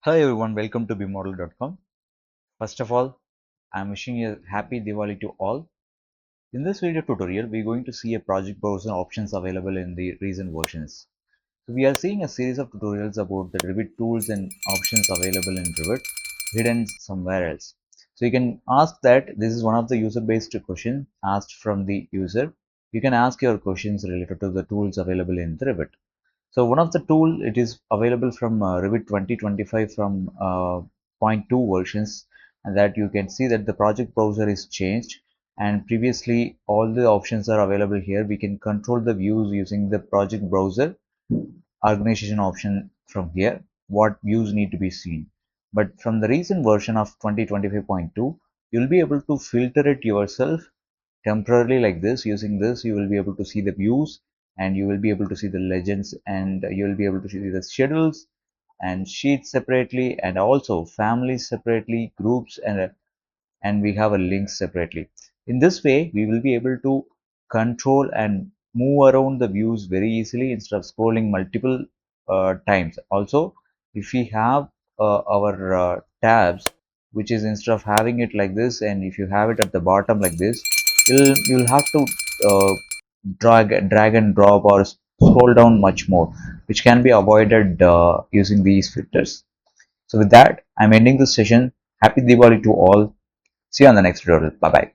Hello everyone, welcome to bmodel.com. First of all, I'm wishing you a happy Diwali to all. In this video tutorial, we're going to see a project browser options available in the recent versions. So we are seeing a series of tutorials about the Revit tools and options available in Revit hidden somewhere else. So you can ask that. This is one of the user-based questions asked from the user. You can ask your questions related to the tools available in the Revit. So one of the tool, it is available from Revit 2025 from zero point 0.2 versions, and that you can see that the project browser is changed, and previously all the options are available here. We can control the views using the project browser organization option from here, what views need to be seen. But from the recent version of 2025.2, you'll be able to filter it yourself temporarily like this. Using this, you will be able to see the views, and you will be able to see the legends, and you will be able to see the schedules and sheets separately, and also families separately, groups, and we have a link separately. In this way, we will be able to control and move around the views very easily instead of scrolling multiple times. Also, if we have our tabs, which is instead of having it like this, and if you have it at the bottom like this, you'll have to drag and drop or scroll down much more, which can be avoided using these filters. So with that, I'm ending this session. Happy Diwali to all. See you on the next tutorial. Bye bye.